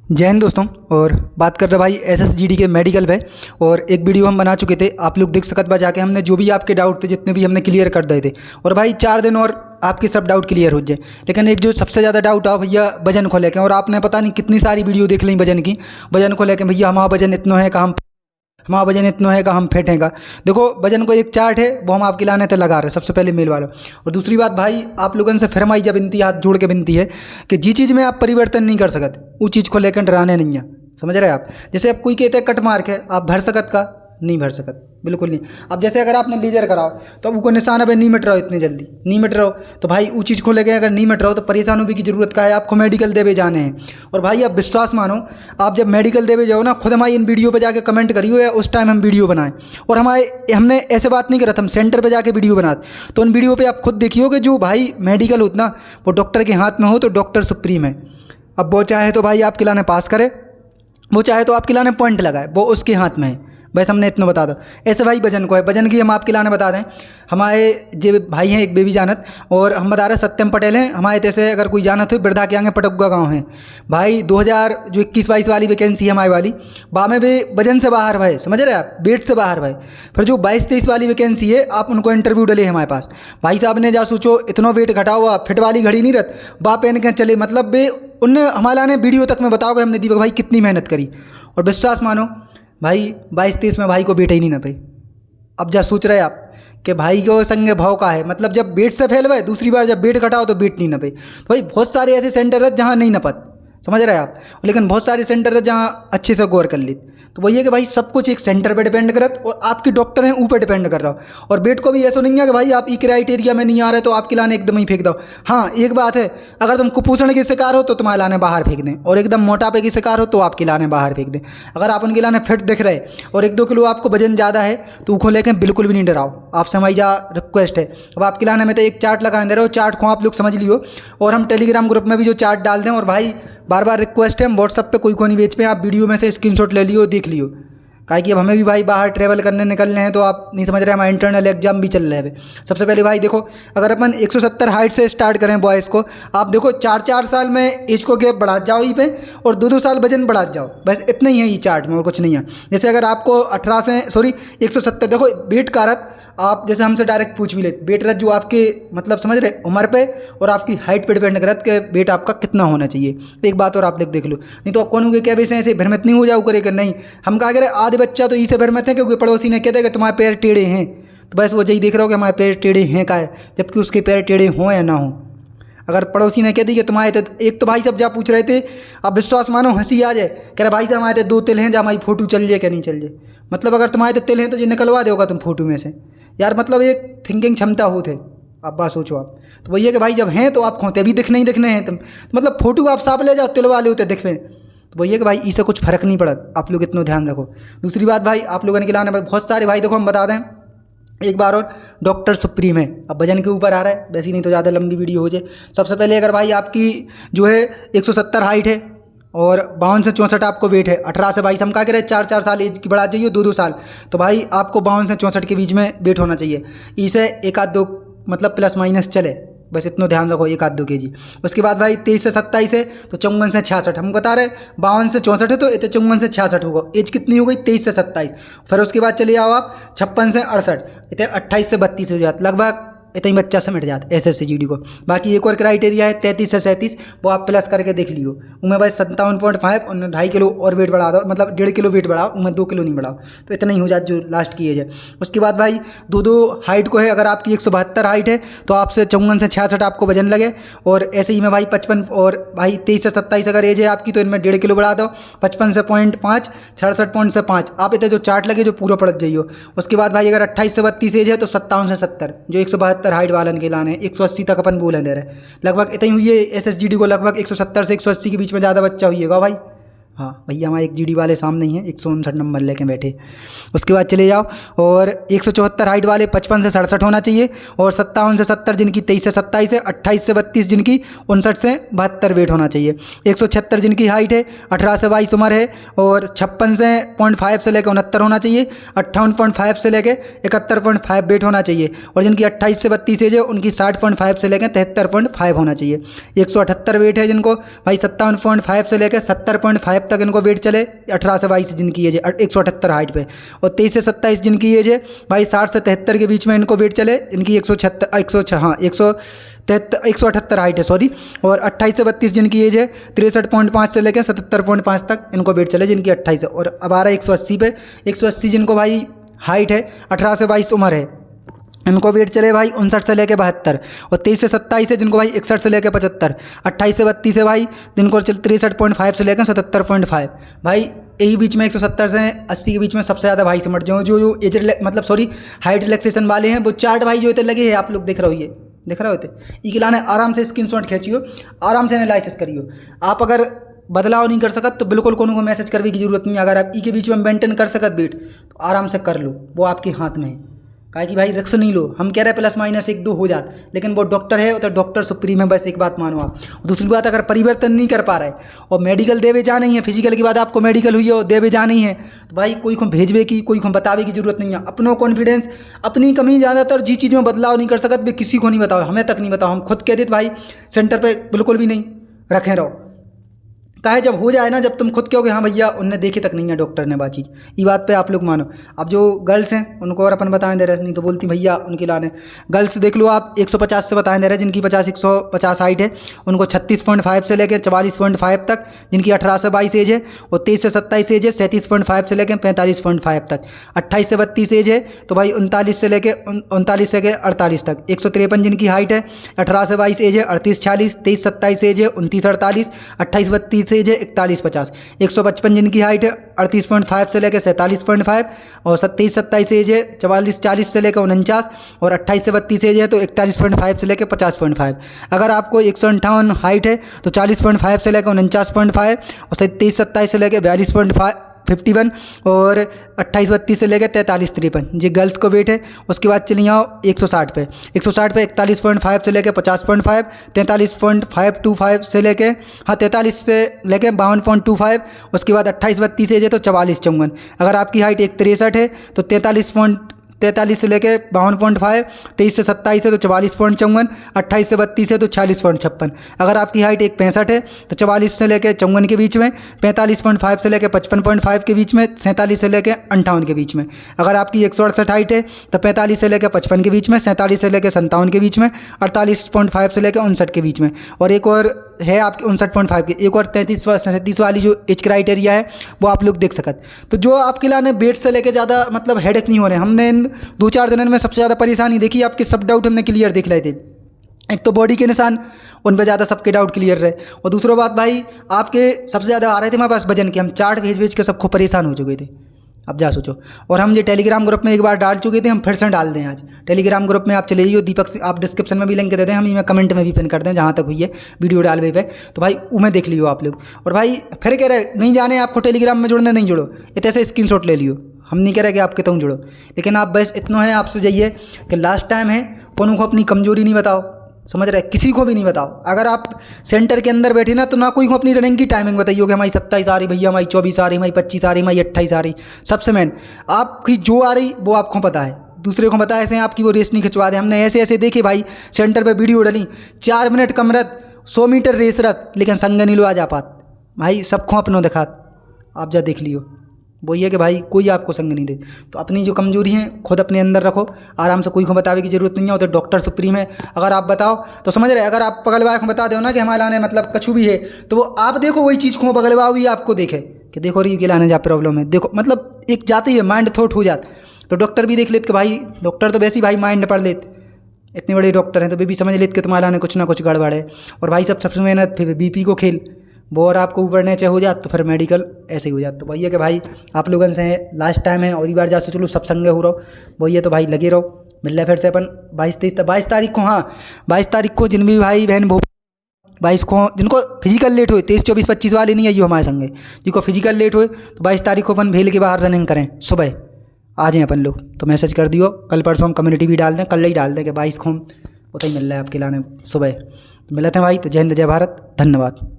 जय हिंद दोस्तों। और बात कर रहे भाई एसएसजीडी के मेडिकल पे। और एक वीडियो हम बना चुके थे, आप लोग देख सकते बा जाके। हमने जो भी आपके डाउट थे जितने भी हमने क्लियर कर दिए थे। और भाई 4 दिन और आपके सब डाउट क्लियर हो जाए। लेकिन एक जो सबसे ज़्यादा डाउट आ भैया वजन को लेकर, और आपने पता नहीं कितनी सारी वीडियो देख ली वजन की। वजन को लेकर भैया हमारा वजन इतना है, हमारा वजन इतना है, हम फिट हैं का। देखो वजन को एक चार्ट है, वो हम आपके लाने तक लगा रहे हैं सबसे पहले मेल वालों। और दूसरी बात भाई, आप लोगों से फिर हमारी जब विनती, हाथ जोड़ के विनती है कि जी चीज़ में आप परिवर्तन नहीं कर सकते, वो चीज़ को लेकर डराने नहीं है। समझ रहे हैं आप? जैसे अब कोई कहते हैं कट मार्क है, आप भर सकत का नहीं भर सकत, बिल्कुल नहीं। अब जैसे अगर आपने लेजर कराओ तो अब वो निशान अब नहीं मिट रहा हो, इतनी जल्दी नहीं मिट रहा हो, तो भाई वो चीज़ को लेकर अगर नहीं मिट रहा हो तो परेशान होने की जरूरत का है। आपको मेडिकल देवे जाने हैं। और भाई आप विश्वास मानो, आप जब मेडिकल देवे जाओ ना, खुद हमारी इन वीडियो पे जाके कमेंट करियो या उस टाइम हम वीडियो बनाएं। और हमने ऐसे बात नहीं करा था, हम सेंटर पे जाके वीडियो बनाते। तो उन वीडियो पे आप खुद देखियो कि जो भाई मेडिकल होता ना, वो डॉक्टर के हाथ में हो तो डॉक्टर सुप्रीम है। अब वो चाहे तो भाई आपके लाने पास करे, वो चाहे तो आपके लाने पॉइंट लगाए, वो उसके हाथ में है। बस हमने इतना बता दो। ऐसे भाई वजन को है, वजन की हम आपके लाने बता दें। हमारे जो भाई हैं एक बेबी जानत, और हम बता रहे सत्यम पटेल हैं हमारे तैसे। अगर कोई जानत हो, बिरधा के आगे पटुआ गाँव है भाई। 2021-22 वाली वैकेंसी है हमारी वाली, बा में भी वजन से बाहर भाई, समझ रहे आप, वेट से बाहर भाई। फिर जो 22-23 वाली वैकेंसी है, आप उनको इंटरव्यू डले हमारे पास। भाई साहब ने जा सोचो, इतना वेट घटा हुआ, फिट वाली घड़ी नहीं रत बा पहन के चले, मतलब वे उनने हमारे लाने वीडियो तक में बताओगे हमने दीपक भाई कितनी मेहनत करी। और विश्वास मानो भाई 22-23 में भाई को बेटा ही नहीं ना पाई। अब जा सोच रहे आप कि भाई को संग भाव का है, मतलब जब बेट से फैल भाई, दूसरी बार जब बेट घटाओ तो बेट नहीं ना पाई। तो भाई बहुत सारे ऐसे सेंटर है जहाँ नहीं नपत, समझ रहे हैं आप। लेकिन बहुत सारे सेंटर है जहाँ अच्छे से गौर कर ली। तो वही है कि भाई सब कुछ एक सेंटर पे डिपेंड करत, और आपके डॉक्टर हैं ऊपर डिपेंड कर रहा हो। और बेट को भी ऐसा नहीं है कि भाई आप ई क्राइटेरिया में नहीं आ रहे तो आपके लाने एकदम ही फेंक दो। हाँ एक बात है, अगर तुम कुपोषण के शिकार हो तो तुम्हारे लाने बाहर फेंक दें, और एकदम मोटापे के शिकार हो तो आपके लाने बाहर फेंक दें। अगर आप उनके लाने फिट दिख रहे और 1-2 किलो आपको वजन ज़्यादा है तो उसको लेकर बिल्कुल भी नहीं डराओ। आपसे हमारी जा रिक्वेस्ट है। अब आपके लाने में तो एक चार्ट लगा दे रहे हो, चार्ट को आप लोग समझ लियो। और हम टेलीग्राम ग्रुप में भी जो चार्ट डाल दें। और भाई बार बार रिक्वेस्ट है, हम व्हाट्सअप पे कोई को नहीं भेज पे, आप वीडियो में से स्क्रीनशॉट ले लियो, देख लियो। काहे कि अब हमें भी भाई बाहर ट्रैवल करने निकलने हैं, तो आप नहीं समझ रहे, हमारे इंटरनल एग्जाम भी चल रहे हैं। सबसे पहले भाई देखो, अगर अपन 170 हाइट से स्टार्ट करें बॉयज़ को, आप देखो 4-4 साल में एज को गैप बढ़ा जाओ ही पे, और 2-2 साल वजन बढ़ा जाओ। बस इतना ही है ये चार्ट में, और कुछ नहीं है। जैसे अगर आपको 170 देखो वेट कारत, आप जैसे हमसे डायरेक्ट पूछ भी लेते वेट रत, जो आपके मतलब समझ रहे उम्र पे और आपकी हाइट पे डिपेंड करत कि वेट आपका कितना होना चाहिए। एक बात और आप देख लो, नहीं तो कौन हो क्या वैसे ऐसे भ्रमित नहीं हो जाओ करे कि नहीं। हम कहा करें आधे बच्चा तो इसे भ्रमित है क्योंकि पड़ोसी ने कह दिया कि तुम्हारे पैर टेढ़े हैं, तो बस वो यही देख रहा हो कि हमारे पैर टेढ़े हैं का है, जबकि उसके पैर टेढ़े हों या ना हों। अगर पड़ोसी ने कह दी कि तुम्हारे तो एक तो भाई सब जा पूछ रहे थे, अब विश्वास मानो हंसी आ जाए, कह रहे भाई साहब हमारे 2 तिल हैं, जहाँ हमारी फोटो चल जाए क्या नहीं चल जाए। मतलब अगर तुम्हारे तिल हैं तो ये निकलवा दोगा तुम फोटो में से यार, मतलब एक थिंकिंग क्षमता होते। आप बात सोचो आप। तो वही है कि भाई जब हैं तो आप खोते भी दिखने ही दिखने हैं तुम, तो मतलब फोटो आप साफ ले जाओ, तिल वाले होते दिख रहे। तो वही है कि भाई इससे कुछ फर्क नहीं पड़ा, आप लोग इतना ध्यान रखो। दूसरी बात भाई, आप लोगों ने खिलाने बहुत सारे भाई देखो हम बता दें एक बार और, डॉक्टर सुप्रीम है। अब वजन के ऊपर आ रहा है, वैसे ही नहीं तो ज़्यादा लंबी वीडियो हो जाए। सबसे पहले अगर भाई आपकी जो है 170 हाइट है और 52 से 64 आपको वेट है, 18 से 22 हम क्या करें 4-4 साल एज की बढ़ा जाइए, 2-2 साल, तो भाई आपको 52 से 64 के बीच में वेट होना चाहिए। इसे 1-2 मतलब प्लस माइनस चले, बस इतना ध्यान रखो, 1-2 kg। उसके बाद भाई 23 से 27 है तो 54 से 66, हम बता रहे 52 से 64 है तो इतने 54 से 66 होगा। एज कितनी हो गई 23 से 27। फिर उसके बाद चले आओ आप 56 से 68, इतने 28 से 32 हो जाते, लगभग इतना ही बच्चा समेट जाता है एसएसजीडी को। बाकी एक और क्राइटेरिया है 33 से 37, वो आप प्लस करके देख लियो। उनमें भाई 57.5 और 2.5 किलो और वेट बढ़ा दो, मतलब 1.5 किलो वेट बढ़ाओ, उनमें 2 किलो नहीं बढ़ाओ, तो इतना ही हो जाता जो लास्ट की एज है। उसके बाद भाई 2-2 हाइट को है, अगर आपकी 172 हाइट है तो आपसे 54 से 66 आपको वजन लगे। और ऐसे ही में भाई 55 और भाई 23 से 27 अगर एज है आपकी तो इनमें 1.5 किलो बढ़ा दो, 55 से 0.5, 66 से 5, आप इतने जो चार्ट लगे जो पूरा पड़ जाइए। उसके बाद भाई अगर 28 से 32 एज है तो 57 से 70, जो 172 हाइट वालन के लाने 180 तक अपन बोले दे रहे, लगभग इतनी हुई है एसएसजीडी को, लगभग 170 से 180 के बीच में ज़्यादा बच्चा हुईगा भाई। हाँ भैया हमारे 1 GD वाले सामने ही हैं, 159 नंबर लेके बैठे। उसके बाद चले जाओ और 174 हाइट वाले 55 से 67 होना चाहिए, और 57 से 70 जिनकी 23 से 27 है, 28 से 32 जिनकी 59 से 72 वेट होना चाहिए। 176 जिनकी हाइट है, 18 से 22 उम्र है, और 56 से 0.5 से लेकर 69 होना चाहिए, 58.5 से लेकर 71.5 वेट होना चाहिए, और जिनकी 28 से 32 एज है उनकी 60.5 से लेकर 73.5 होना चाहिए। 178 वेट है जिनको भाई 57.5 से लेकर 70.5 तक इनको वेट चले, 18 से 22 जिनकी एज है 178 हाइट पे, और 23 से 27 जिनकी एज है भाई 60 से 73 के बीच में इनको वेट चले, इनकी 178 हाइट है सॉरी, और 28 से 32 जिनकी एज है 63.5 से लेकर 77.5 तक इनको वेट चले जिनकी 28 है। और अब आ रहा है 180 पे, 180 जिनको भाई हाइट है, 18 से 22 उम्र है, इनको वेट चले भाई 59 से लेकर 72, और 23 से 27 है जिनको भाई 61 से लेकर 75, 28 से 32 है भाई जिनको चल 63.5 से लेकर 77.5। भाई यही बीच में 170 से 80 के बीच में सबसे ज़्यादा भाई समझ जाओ जो एज मतलब सॉरी हाइट रिलैक्सेशन वाले हैं, वो चार्ट भाई जो इतने लगे हैं आप लोग देख रहे हो, ये देख रहे होते ई के लाने आराम से स्क्रीनशॉट खींचियो, आराम से एनालिसिस करियो। आप अगर बदलाव नहीं कर सकत तो बिल्कुल कोनो को मैसेज करने की जरूरत नहीं है। अगर आप ई के बीच में मेंटेन कर सकत वेट तो आराम से कर लो, वो आपके हाथ में है। काहे कि भाई रिस्क नहीं लो, हम कह रहे हैं प्लस माइनस 1-2 हो जात, लेकिन वो डॉक्टर है तो डॉक्टर सुप्रीम है, बस एक बात मानो आप। दूसरी बात अगर परिवर्तन नहीं कर पा रहे और मेडिकल देवे जाना ही है, फिजिकल के बाद आपको मेडिकल हुई है और देवे जाना ही है, तो भाई कोई को भेजवे की कोई को बतावे की जरूरत नहीं है। अपनो कॉन्फिडेंस अपनी कमी ज़्यादातर जिस चीज़ में बदलाव नहीं कर सकते वे किसी को नहीं बताओ, हमें तक नहीं बताओ, हम खुद कह देते भाई सेंटर पर बिल्कुल भी नहीं रखे रहो। काहे जब हो जाए ना, जब तुम खुद कहोगे हाँ भैया उनने देखी तक नहीं है डॉक्टर ने बात चीज़, ये बात पे आप लोग मानो। अब जो गर्ल्स हैं उनको और अपन बताएं दे रहे, नहीं तो बोलती भैया उनके लाने। गर्ल्स देख लो आप 150 से बताएं दे रहे, जिनकी 150 हाइट है उनको 36.5 से लेकर 44.5 तक, जिनकी 18 से 22 एज है, और 23 से 27 एज है 37.5 से लेकर 45.5 तक, 28 से 32 एज है तो भाई 39 से लेकर 48 तक, 153 जिनकी हाइट है, 18 से 22 एज है 38-46, 23-27 एज है 29-48, 28-32 एज है 41-50, 155 जिनकी हाइट है 38.5 से लेकर 47.5, और 27-27 एज है 44-40 से लेकर 49, और 28 से 32 एज है तो 41.5 से लेकर 50.5। अगर आपको 158 हाइट है तो 40.5 से लेकर 49.5, और 23-27 से लेकर 52.51, और 28-32 से लेकर 43-53 ये गर्ल्स को वेट है। उसके बाद चलिए आओ 160 पे, 160 पे 41.5 से लेकर 50.5, 43.525 से लेकर 43 से लेकर 52.25, उसके बाद 28-32 एज है तो 44-54। अगर आपकी हाइट 163 है तो 43 से लेकर 52.5, 23 से 27 है तो 44.54, 28 से 32 है तो 46.56। अगर आपकी हाइट 165 है तो 44 से लेकर 54 के बीच में, 45.5 से लेकर 55.5 के बीच में, 47 से लेकर 58 के बीच में। अगर आपकी 168 हाइट है तो 45 से लेकर 55 के बीच में, 47 से लेकर 57 के बीच में, 48.5 से लेकर 59 के बीच में, और एक और है आपकी 59.5 की, एक और 33 वाली जो एज क्राइटेरिया है वो आप लोग देख सकते। तो जो आपके लाने वेट से लेकर ज़्यादा मतलब हेडेक नहीं हो रहे। हमने इन 2-4 दिनों में सबसे ज़्यादा परेशानी देखी, आपके सब डाउट हमने क्लियर देख रहे थे। एक तो बॉडी के निशान उन पर ज़्यादा सबके डाउट क्लियर रहे, और दूसरा बात भाई आपके सबसे ज़्यादा आ रहे थे हमारे पास वजन के, हम चार्ट भेज के सबको परेशान हो चुके थे। अब जा सोचो, और हम ये टेलीग्राम ग्रुप में एक बार डाल चुके थे, हम फिर से डाल दें आज टेलीग्राम ग्रुप में। आप चले जाइए दीपक से, आप डिस्क्रिप्शन में भी लिंक दे दें, हम ये कमेंट में भी पिन कर दें जहाँ तक हुई है वीडियो डालवे पे, तो भाई उमें देख लियो आप लोग। और भाई फिर कह रहे नहीं जाने आपको टेलीग्राम में जुड़ने, नहीं जुड़ो, इतने से स्क्रीनशॉट ले लियो। हम नहीं कह रहे कि आपके तुम जुड़ो, लेकिन आप बस इतना है आपसे जाइए कि लास्ट टाइम है कोनो को अपनी कमजोरी नहीं बताओ, समझ रहे, किसी को भी नहीं बताओ। अगर आप सेंटर के अंदर बैठे ना तो ना कोई को अपनी रनिंग की टाइमिंग बताइए कि हमारी 27 आ रही भैया, हमारी 24 आ रही, हमारी 25 आ रही, हमारी 28 आ रही। सबसे मेन आपकी जो आ रही वो आपको पता है, दूसरे को पता है, ऐसे आपकी वो रेस नहीं खिंचवा दे। हमने ऐसे ऐसे देखे भाई सेंटर पर वीडियो डाली, 4 मिनट कमरत 100 मीटर रेस रत, लेकिन संग नहीं लो आ जा पात भाई, सबको अपनों दिखात। आप जा देख लियो, वो ये कि भाई कोई आपको संग नहीं दे। तो अपनी जो कमजोरी है खुद अपने अंदर रखो, आराम से, कोई को बतावे की जरूरत नहीं है। तो डॉक्टर सुप्रीम है, अगर आप बताओ तो समझ रहे। अगर आप बगलवा को बता दो ना कि हमारे लाने मतलब कछु भी है, तो वो आप देखो वही चीज़ को बगलवा भी आपको देखे कि देखो री के लाने जा प्रॉब्लम है, देखो मतलब एक जाती है माइंड थॉट हो जाता। तो डॉक्टर भी देख लेते कि भाई, डॉक्टर तो वैसे ही भाई माइंड पढ़ लेते, इतने बड़े डॉक्टर हैं तो वे भी समझ लेते कि तुम्हारे लाने कुछ ना कुछ गड़बड़ है। और भाई सबसे मेहनत फिर बीपी को खेल, वो और आपको ऊपर नीचे हो जात तो फिर मेडिकल ऐसे ही हो जाता। तो भैया कि भाई आप लोगों से लास्ट टाइम है, और ये बार जा से चलो सब संगे हो रहो भैया, तो भाई लगे रहो। मिल रहे फिर से अपन 22 तारीख को, हाँ 22 तारीख को जिन भी भाई बहन वो 22 को जिनको फिजिकल लेट हुए 23, 24, 25 वाले नहीं आइयो हमारे संगे, जिनको फिजिकल लेट हुए तो 22 तारीख को अपन भेल के बाहर रनिंग करें, सुबह आ जाएँ अपन लोग। तो मैसेज कर दियो, कल परसों हम कम्युनिटी भी डाल दें, कल ही डाल दें कि 22 को हम उतना ही मिल रहा है आपके लाने सुबह। मिलते हैं भाई, तो जय हिंद जय भारत, धन्यवाद।